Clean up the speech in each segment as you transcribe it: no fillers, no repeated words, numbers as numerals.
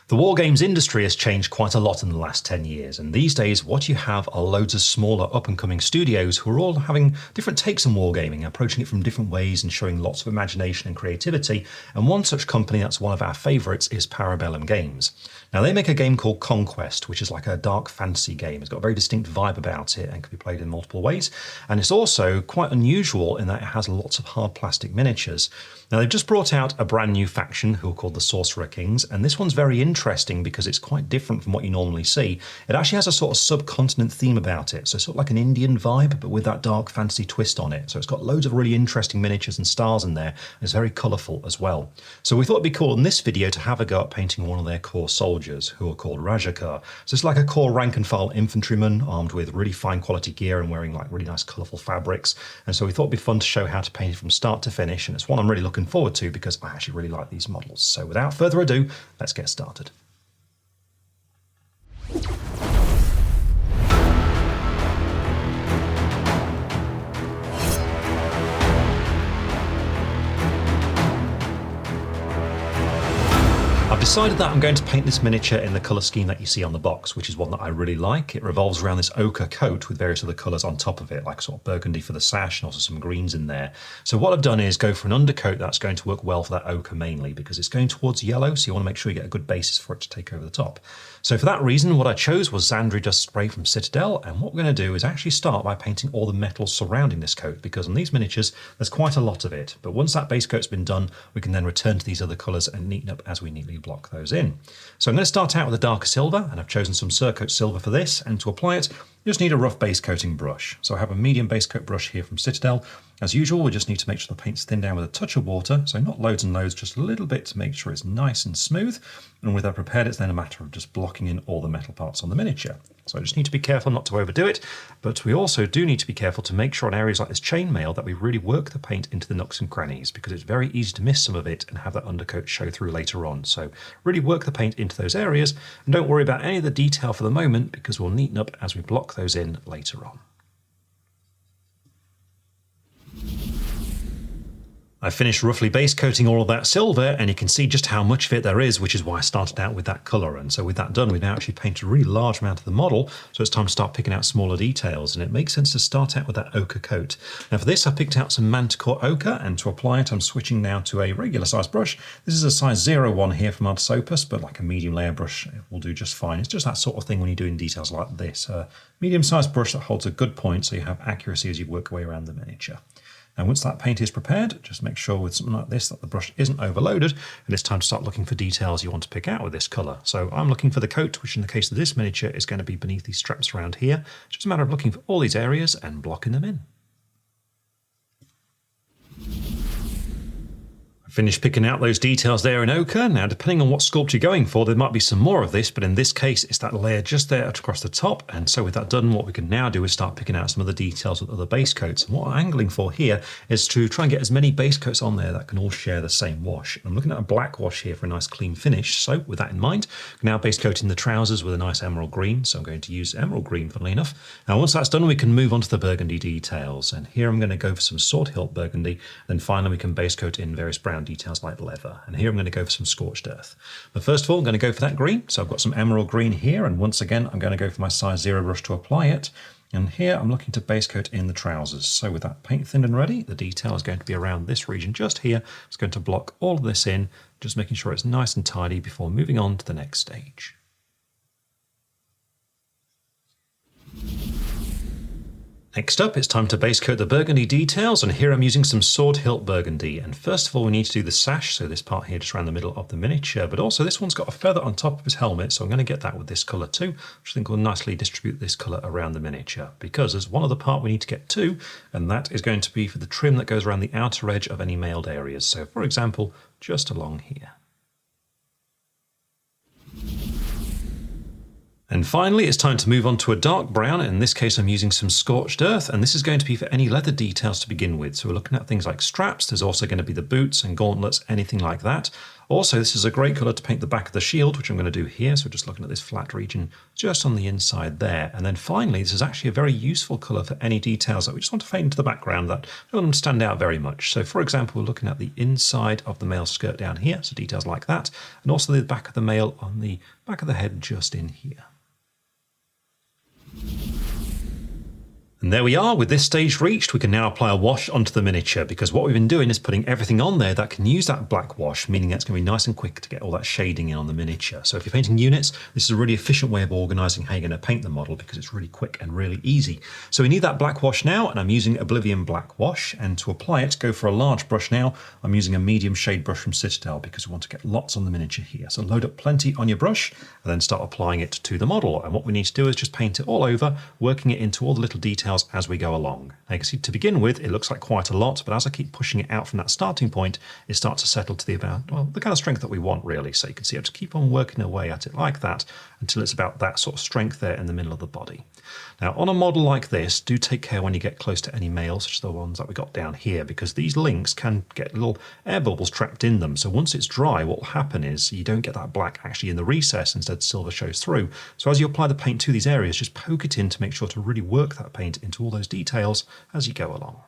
The wargames industry has changed quite a lot in the last 10 years, and these days what you have are loads of smaller up-and-coming studios who are all having different takes on wargaming, approaching it from different ways and showing lots of imagination and creativity, and one such company that's one of our favourites is Para Bellum Games. Now they make a game called Conquest, which is like a dark fantasy game. It's got a very distinct vibe about it and can be played in multiple ways, and it's also quite unusual in that it has lots of hard plastic miniatures. Now they've just brought out a brand new faction who are called the Sorcerer Kings, and this one's very interesting because it's quite different from what you normally see. It actually has a sort of subcontinent theme about it, so sort of like an Indian vibe, but with that dark fantasy twist on it. So it's got loads of really interesting miniatures and stars in there, and it's very colourful as well. So we thought it'd be cool in this video to have a go at painting one of their core soldiers, who are called Rajakur. So it's like a core rank and file infantryman armed with really fine quality gear and wearing like really nice colourful fabrics. And so we thought it'd be fun to show how to paint it from start to finish, and it's one I'm really looking forward to because I actually really like these models. So without further ado, let's get started. I've decided that I'm going to paint this miniature in the colour scheme that you see on the box, which is one that I really like. It revolves around this ochre coat with various other colours on top of it, like sort of burgundy for the sash and also some greens in there. So what I've done is go for an undercoat that's going to work well for that ochre mainly, because it's going towards yellow, so you want to make sure you get a good basis for it to take over the top. So for that reason, what I chose was Xandri Dust Spray from Citadel, and what we're going to do is actually start by painting all the metals surrounding this coat, because on these miniatures there's quite a lot of it. But once that base coat's been done, we can then return to these other colours and neaten up as we neatly block those in. So I'm going to start out with a darker silver, and I've chosen some Surcoat Silver for this, and to apply it, you just need a rough base coating brush. So I have a medium base coat brush here from Citadel. As usual, we just need to make sure the paint's thinned down with a touch of water, so not loads and loads, just a little bit to make sure it's nice and smooth. And with that prepared, it's then a matter of just blocking in all the metal parts on the miniature. So I just need to be careful not to overdo it, but we also do need to be careful to make sure in areas like this chainmail that we really work the paint into the nooks and crannies, because it's very easy to miss some of it and have that undercoat show through later on. So really work the paint into those areas, and don't worry about any of the detail for the moment, because we'll neaten up as we block those in later on. I finished roughly base coating all of that silver, and you can see just how much of it there is, which is why I started out with that colour. And so with that done, we've now actually painted a really large amount of the model, so it's time to start picking out smaller details, and it makes sense to start out with that ochre coat. Now for this, I picked out some Manticore ochre, and to apply it, I'm switching now to a regular size brush. This is a size 01 here from Artisopus, but like a medium layer brush, it will do just fine. It's just that sort of thing when you're doing details like this. A medium-sized brush that holds a good point, so you have accuracy as you work your way around the miniature. And once that paint is prepared, just make sure with something like this that the brush isn't overloaded, and it's time to start looking for details you want to pick out with this colour. So I'm looking for the coat, which in the case of this miniature is going to be beneath these straps around here. It's just a matter of looking for all these areas and blocking them in. Finished picking out those details there in ochre. Now, depending on what sculpt you're going for, there might be some more of this, but in this case, it's that layer just there across the top. And so with that done, what we can now do is start picking out some of the details with other base coats. And what I'm angling for here is to try and get as many base coats on there that can all share the same wash. I'm looking at a black wash here for a nice clean finish. So with that in mind, I'm now base coating the trousers with a nice emerald green. So I'm going to use emerald green, funnily enough. Now, once that's done, we can move on to the burgundy details. And here I'm going to go for some sword hilt burgundy. Then finally, we can base coat in various brown details like leather. And here I'm going to go for some scorched earth. But first of all, I'm going to go for that green. So I've got some emerald green here, and once again, I'm going to go for my size 0 brush to apply it. And here I'm looking to base coat in the trousers. So with that paint thinned and ready, the detail is going to be around this region just here. It's going to block all of this in, just making sure it's nice and tidy before moving on to the next stage. Next up, it's time to base coat the burgundy details, and here I'm using some sword hilt burgundy. And first of all, we need to do the sash, so this part here just around the middle of the miniature, but also this one's got a feather on top of his helmet, so I'm going to get that with this colour too, which I think will nicely distribute this colour around the miniature, because there's one other part we need to get to, and that is going to be for the trim that goes around the outer edge of any mailed areas. So for example, just along here. And finally, it's time to move on to a dark brown. In this case, I'm using some scorched earth, and this is going to be for any leather details to begin with. So we're looking at things like straps. There's also going to be the boots and gauntlets, anything like that. Also, this is a great colour to paint the back of the shield, which I'm going to do here. So just looking at this flat region just on the inside there. And then finally, this is actually a very useful colour for any details that we just want to fade into the background that don't want them to stand out very much. So for example, we're looking at the inside of the male skirt down here, so details like that, and also the back of the male on the back of the head just in here. And there we are. With this stage reached, we can now apply a wash onto the miniature, because what we've been doing is putting everything on there that can use that black wash, meaning that's going to be nice and quick to get all that shading in on the miniature. So if you're painting units, this is a really efficient way of organising how you're going to paint the model, because it's really quick and really easy. So we need that black wash now, and I'm using Oblivion Black Wash. And to apply it, go for a large brush now. I'm using a medium shade brush from Citadel, because we want to get lots on the miniature here. So load up plenty on your brush and then start applying it to the model. And what we need to do is just paint it all over, working it into all the little details as we go along. Now you can see to begin with, it looks like quite a lot, but as I keep pushing it out from that starting point, it starts to settle to the the kind of strength that we want, really. So you can see I just keep on working away at it like that until it's about that sort of strength there in the middle of the body. Now on a model like this, do take care when you get close to any males, such as the ones that we got down here, because these links can get little air bubbles trapped in them. So once it's dry, what will happen is you don't get that black actually in the recess, instead silver shows through. So as you apply the paint to these areas, just poke it in to make sure to really work that paint into all those details as you go along.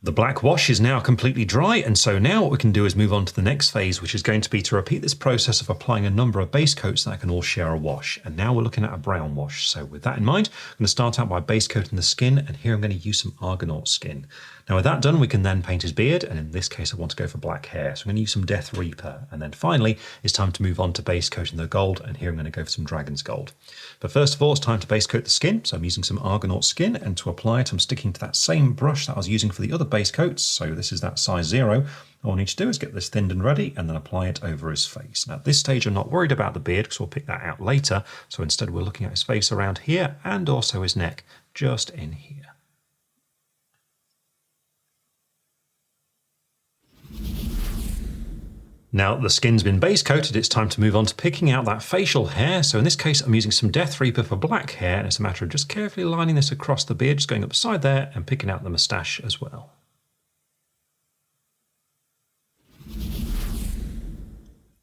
The black wash is now completely dry, and so now what we can do is move on to the next phase, which is going to be to repeat this process of applying a number of base coats that can all share a wash. And now we're looking at a brown wash. So with that in mind, I'm going to start out by base coating the skin, and here I'm going to use some Argonaut skin. Now with that done, we can then paint his beard, and in this case I want to go for black hair. So I'm going to use some Death Reaper, and then finally it's time to move on to base coating the gold, and here I'm going to go for some Dragon's Gold. But first of all, it's time to base coat the skin. So I'm using some Argonaut skin, and to apply it I'm sticking to that same brush that I was using for the other base coats. So this is that size 0. All I need to do is get this thinned and ready and then apply it over his face. Now at this stage I'm not worried about the beard, because we'll pick that out later. So instead we're looking at his face around here and also his neck just in here. Now the skin's been base coated, it's time to move on to picking out that facial hair. So in this case I'm using some Death Reaper for black hair, and it's a matter of just carefully lining this across the beard, just going up the side there and picking out the moustache as well.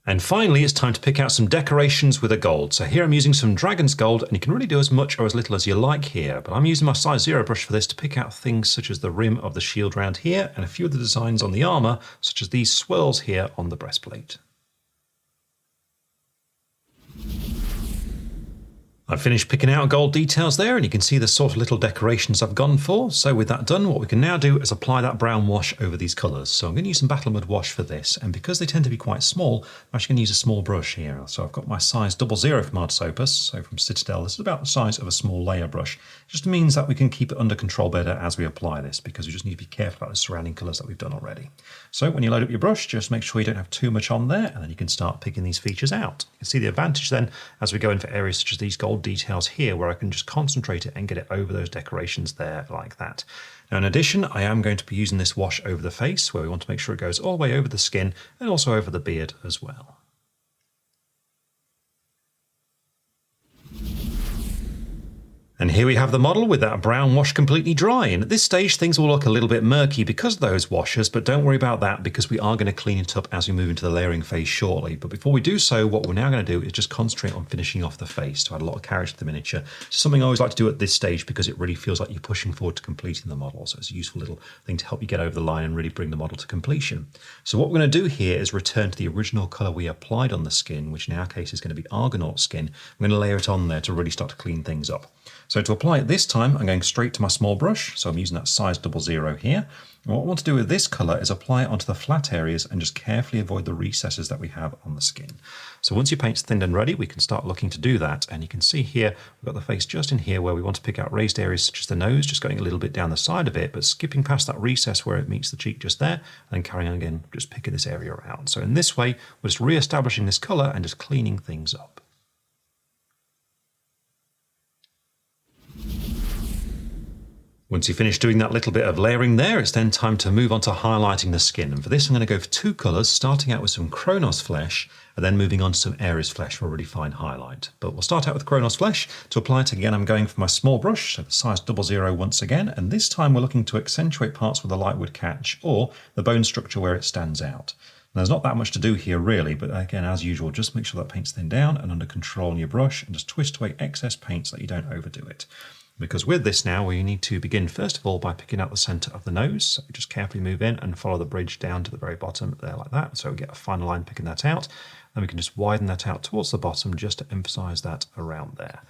And finally, it's time to pick out some decorations with a gold. So here I'm using some Dragon's Gold, and you can really do as much or as little as you like here, but I'm using my size 0 brush for this to pick out things such as the rim of the shield round here and a few of the designs on the armour, such as these swirls here on the breastplate. I've finished picking out gold details there, and you can see the sort of little decorations I've gone for. So with that done, what we can now do is apply that brown wash over these colours. So I'm going to use some Battle Mud wash for this, and because they tend to be quite small, I'm actually going to use a small brush here. So I've got my size 00 from Ard's Opus, so from Citadel. This is about the size of a small layer brush. It just means that we can keep it under control better as we apply this, because we just need to be careful about the surrounding colours that we've done already. So when you load up your brush, just make sure you don't have too much on there, and then you can start picking these features out. You can see the advantage then as we go in for areas such as these gold details here, where I can just concentrate it and get it over those decorations there like that. Now in addition, I am going to be using this wash over the face, where we want to make sure it goes all the way over the skin and also over the beard as well. And here we have the model with that brown wash completely dry, and at this stage things will look a little bit murky because of those washes, but don't worry about that, because we are going to clean it up as we move into the layering phase shortly. But before we do so, what we're now going to do is just concentrate on finishing off the face to add a lot of carriage to the miniature. It's something I always like to do at this stage, because it really feels like you're pushing forward to completing the model, so it's a useful little thing to help you get over the line and really bring the model to completion. So what we're going to do here is return to the original colour we applied on the skin, which in our case is going to be Argonaut skin. I'm going to layer it on there to really start to clean things up. So to apply it this time, I'm going straight to my small brush. So I'm using that size 00 here. And what I want to do with this colour is apply it onto the flat areas and just carefully avoid the recesses that we have on the skin. So once your paint's thinned and ready, we can start looking to do that. And you can see here, we've got the face just in here where we want to pick out raised areas such as the nose, just going a little bit down the side of it, but skipping past that recess where it meets the cheek just there, and then carrying on again, just picking this area around. So in this way, we're just re-establishing this colour and just cleaning things up. Once you finish doing that little bit of layering there, it's then time to move on to highlighting the skin. And for this, I'm going to go for 2 colours, starting out with some Kronos flesh, and then moving on to some Ares flesh for a really fine highlight. But we'll start out with Kronos flesh. To apply it again, I'm going for my small brush, so the size 00 once again, and this time we're looking to accentuate parts where the light would catch, or the bone structure where it stands out. Now, there's not that much to do here really, but again, as usual, just make sure that paint's thinned down and under control on your brush, and just twist away excess paint so that you don't overdo it. Because with this now, we need to begin first of all by picking out the centre of the nose. So just carefully move in and follow the bridge down to the very bottom there like that. So we get a final line picking that out. Then we can just widen that out towards the bottom just to emphasise that around there.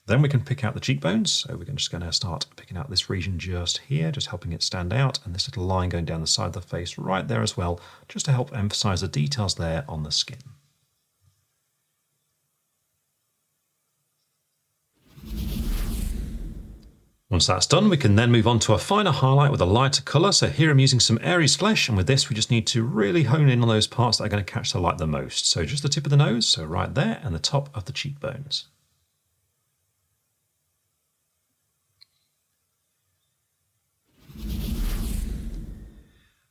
Then we can pick out the cheekbones. So we're just going to start picking out this region just here, just helping it stand out. And this little line going down the side of the face right there as well, just to help emphasise the details there on the skin. Once that's done, we can then move on to a finer highlight with a lighter colour. So here I'm using some Ares flesh, and with this we just need to really hone in on those parts that are going to catch the light the most. So just the tip of the nose, so right there, and the top of the cheekbones.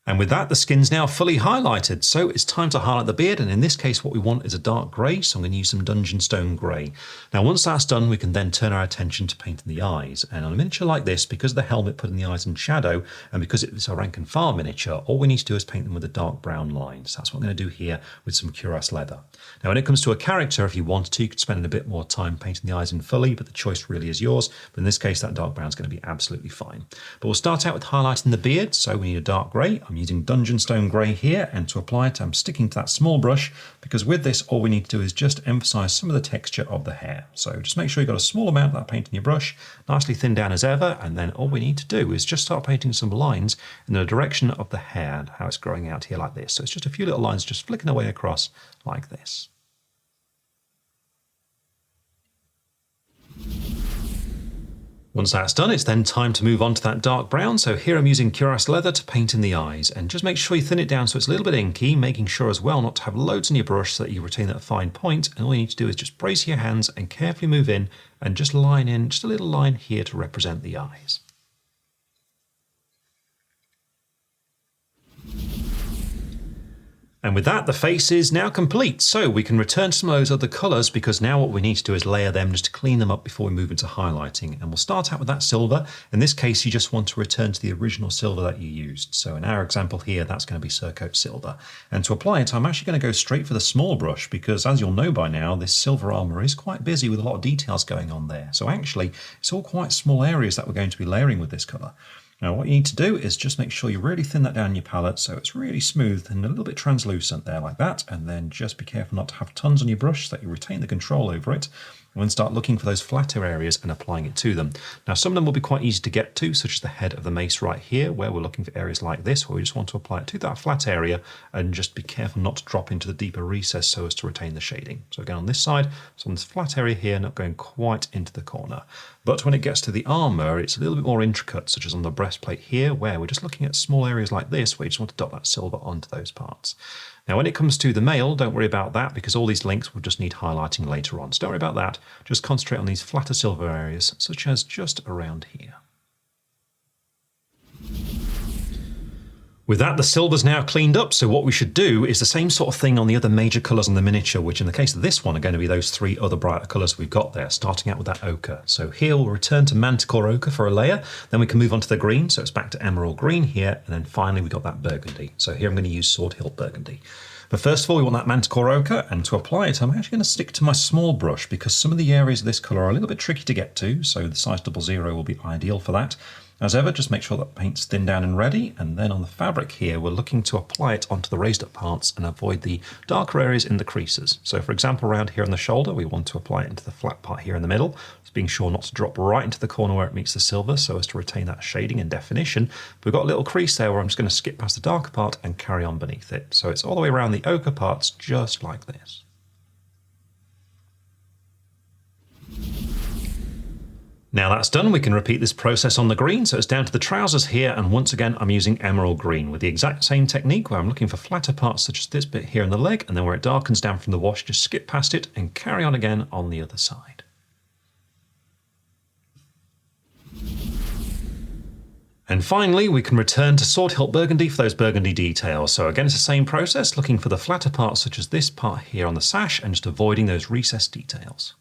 And with that, the skin's now fully highlighted, so it's time to highlight the beard, and in this case what we want is a dark grey, so I'm going to use some Dungeon Stone Grey. Now once that's done, we can then turn our attention to painting the eyes, and on a miniature like this, because the helmet putting the eyes in shadow, and because it's a rank and file miniature, all we need to do is paint them with a dark brown line. So that's what I'm going to do here with some cuirass leather. Now when it comes to a character, if you wanted to, you could spend a bit more time painting the eyes in fully, but the choice really is yours. But in this case, that dark brown is going to be absolutely fine. But we'll start out with highlighting the beard, so we need a dark grey. I'm using Dungeon Stone Grey here, and to apply it I'm sticking to that small brush, because with this all we need to do is just emphasise some of the texture of the hair. So just make sure you've got a small amount of that paint in your brush, nicely thinned down as ever, and then all we need to do is just start painting some lines in the direction of the hair and how it's growing out here like this. So it's just a few little lines just flicking away across like this. Once that's done, it's then time to move on to that dark brown. So here I'm using cuirass leather to paint in the eyes, and just make sure you thin it down so it's a little bit inky, making sure as well not to have loads in your brush so that you retain that fine point. And all you need to do is just brace your hands and carefully move in and just line in just a little line here to represent the eyes. And with that, the face is now complete. So we can return to some of those other colours, because now what we need to do is layer them just to clean them up before we move into highlighting. And we'll start out with that silver. In this case, you just want to return to the original silver that you used. So in our example here, that's going to be Surcoat silver. And to apply it, I'm actually going to go straight for the small brush, because as you'll know by now, this silver armour is quite busy with a lot of details going on there. So actually, it's all quite small areas that we're going to be layering with this colour. Now what you need to do is just make sure you really thin that down in your palette so it's really smooth and a little bit translucent there like that, and then just be careful not to have tons on your brush so that you retain the control over it, and then start looking for those flatter areas and applying it to them. Now some of them will be quite easy to get to, such as the head of the mace right here, where we're looking for areas like this where we just want to apply it to that flat area, and just be careful not to drop into the deeper recess so as to retain the shading. So again on this side, so on this flat area here, not going quite into the corner. But when it gets to the armour, it's a little bit more intricate, such as on the breastplate here, where we're just looking at small areas like this, where you just want to dot that silver onto those parts. Now when it comes to the mail, don't worry about that, because all these links will just need highlighting later on. So don't worry about that, just concentrate on these flatter silver areas, such as just around here. With that, the silver's now cleaned up, so what we should do is the same sort of thing on the other major colours in the miniature, which in the case of this one are going to be those 3 other brighter colours we've got there, starting out with that ochre. So here we'll return to Manticore ochre for a layer, then we can move on to the green, so it's back to emerald green here, and then finally we've got that burgundy. So here I'm going to use Sword Hilt burgundy. But first of all, we want that Manticore ochre, and to apply it, I'm actually going to stick to my small brush, because some of the areas of this colour are a little bit tricky to get to, so the size 00 will be ideal for that. As ever, just make sure that paint's thinned down and ready, and then on the fabric here, we're looking to apply it onto the raised up parts and avoid the darker areas in the creases. So for example, around here on the shoulder, we want to apply it into the flat part here in the middle, just being sure not to drop right into the corner where it meets the silver so as to retain that shading and definition. But we've got a little crease there where I'm just going to skip past the darker part and carry on beneath it. So it's all the way around the ochre parts, just like this. Now that's done, we can repeat this process on the green, so it's down to the trousers here, and once again I'm using emerald green with the exact same technique where I'm looking for flatter parts such as this bit here in the leg, and then where it darkens down from the wash, just skip past it and carry on again on the other side. And finally, we can return to Sword Hilt Burgundy for those burgundy details. So again, it's the same process, looking for the flatter parts such as this part here on the sash and just avoiding those recessed details.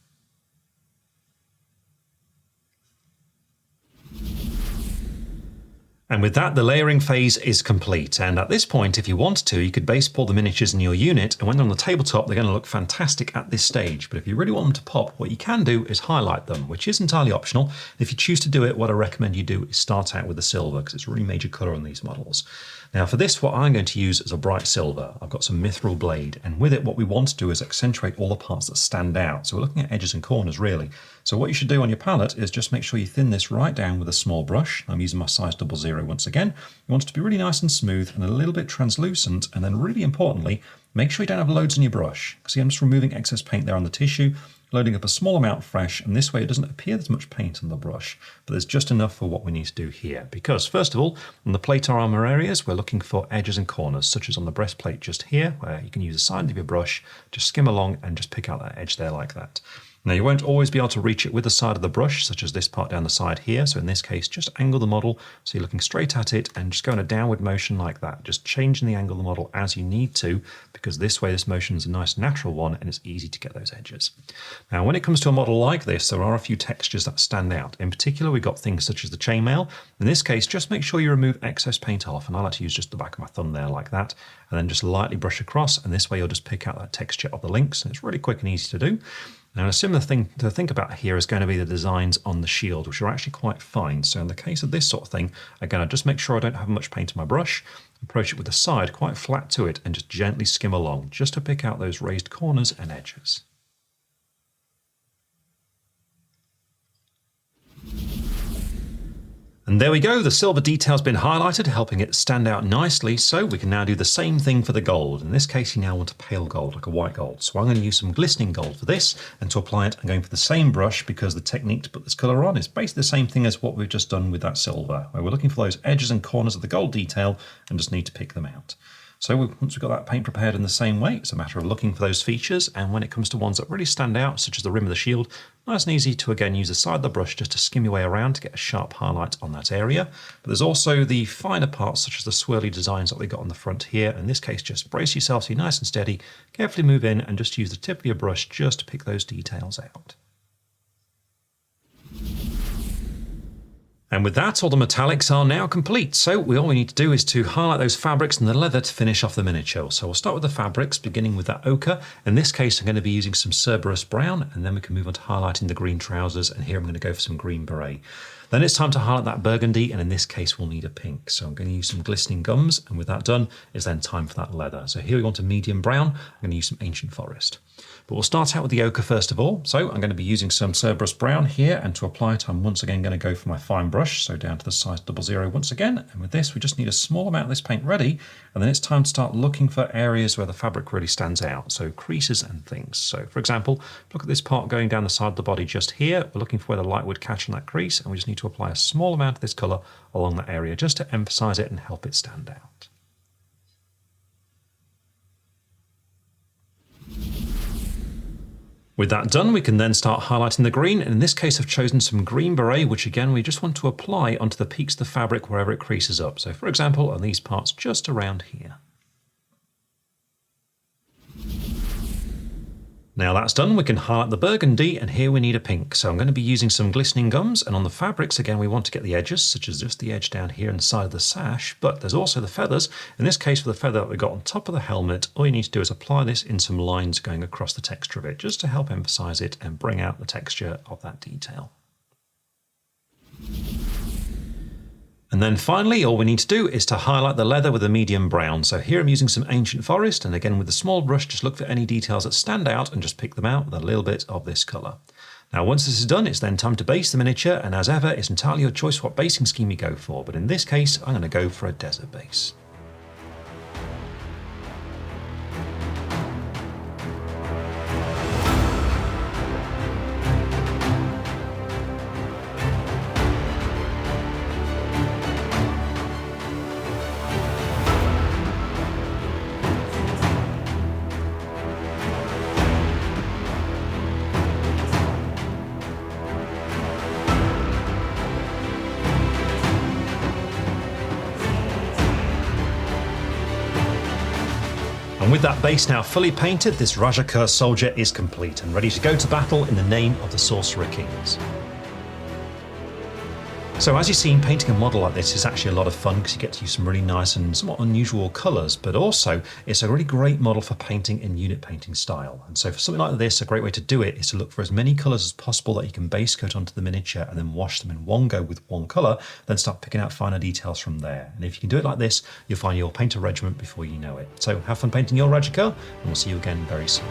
And with that, the layering phase is complete. And at this point, if you wanted to, you could base pull the miniatures in your unit, and when they're on the tabletop, they're going to look fantastic at this stage. But if you really want them to pop, what you can do is highlight them, which is entirely optional. If you choose to do it, what I recommend you do is start out with the silver, because it's a really major colour on these models. Now for this, what I'm going to use is a bright silver. I've got some mithril blade, and with it, what we want to do is accentuate all the parts that stand out. So we're looking at edges and corners, really. So what you should do on your palette is just make sure you thin this right down with a small brush. I'm using my size 00 once again. You want it to be really nice and smooth and a little bit translucent, and then really importantly, make sure you don't have loads in your brush. See, I'm just removing excess paint there on the tissue, loading up a small amount fresh, and this way it doesn't appear there's much paint on the brush, but there's just enough for what we need to do here. Because first of all, on the plate or armor areas, we're looking for edges and corners, such as on the breastplate just here, where you can use the side of your brush, just skim along and just pick out that edge there like that. Now you won't always be able to reach it with the side of the brush, such as this part down the side here. So in this case, just angle the model so you're looking straight at it and just go in a downward motion like that. Just changing the angle of the model as you need to, because this way this motion is a nice natural one and it's easy to get those edges. Now when it comes to a model like this, there are a few textures that stand out. In particular, we've got things such as the chainmail. In this case, just make sure you remove excess paint off, and I like to use just the back of my thumb there like that, and then just lightly brush across, and this way you'll just pick out that texture of the links, and it's really quick and easy to do. Now a similar thing to think about here is going to be the designs on the shield, which are actually quite fine. So in the case of this sort of thing, again, I just make sure I don't have much paint on my brush, approach it with the side quite flat to it and just gently skim along, just to pick out those raised corners and edges. And there we go, the silver detail's been highlighted, helping it stand out nicely, so we can now do the same thing for the gold. In this case, you now want a pale gold, like a white gold. So I'm going to use some glistening gold for this, and to apply it, I'm going for the same brush, because the technique to put this colour on is basically the same thing as what we've just done with that silver, where we're looking for those edges and corners of the gold detail, and just need to pick them out. So once we've got that paint prepared in the same way, it's a matter of looking for those features, and when it comes to ones that really stand out, such as the rim of the shield, nice and easy to again use the side of the brush just to skim your way around to get a sharp highlight on that area. But there's also the finer parts, such as the swirly designs that we got on the front here. In this case, just brace yourself so you're nice and steady, carefully move in and just use the tip of your brush just to pick those details out. And with that, all the metallics are now complete. So all we need to do is to highlight those fabrics and the leather to finish off the miniature. So we'll start with the fabrics, beginning with that ochre. In this case, I'm going to be using some Cerberus brown, and then we can move on to highlighting the green trousers. And here I'm going to go for some green beret. Then it's time to highlight that burgundy, and in this case, we'll need a pink. So I'm going to use some glistening gums, and with that done, it's then time for that leather. So here we want a medium brown. I'm going to use some ancient forest. But we'll start out with the ochre first of all. So I'm going to be using some Cerberus brown here, and to apply it, I'm once again going to go for my fine brush, so down to the size 00 once again. And with this, we just need a small amount of this paint ready, and then it's time to start looking for areas where the fabric really stands out, so creases and things. So for example, look at this part going down the side of the body just here. We're looking for where the light would catch on that crease, and we just need to apply a small amount of this colour along that area just to emphasise it and help it stand out. With that done, we can then start highlighting the green, and in this case I've chosen some green beret, which again we just want to apply onto the peaks of the fabric wherever it creases up. So for example, on these parts just around here. Now that's done, we can highlight the burgundy, and here we need a pink. So I'm going to be using some glistening gums, and on the fabrics again we want to get the edges, such as just the edge down here inside of the sash, but there's also the feathers. In this case, for the feather that we got on top of the helmet, all you need to do is apply this in some lines going across the texture of it, just to help emphasize it and bring out the texture of that detail. And then finally, all we need to do is to highlight the leather with a medium brown. So here I'm using some ancient forest, and again with a small brush, just look for any details that stand out and just pick them out with a little bit of this colour. Now once this is done, it's then time to base the miniature, and as ever, it's entirely your choice what basing scheme you go for, but in this case, I'm going to go for a desert base. And with that base now fully painted, this Rajakur soldier is complete and ready to go to battle in the name of the Sorcerer Kings. So as you've seen, painting a model like this is actually a lot of fun because you get to use some really nice and somewhat unusual colours, but also it's a really great model for painting in unit painting style. And so for something like this, a great way to do it is to look for as many colours as possible that you can base coat onto the miniature and then wash them in one go with one colour, then start picking out finer details from there. And if you can do it like this, you'll find you'll paint a regiment before you know it. So have fun painting your Rajakur, and we'll see you again very soon.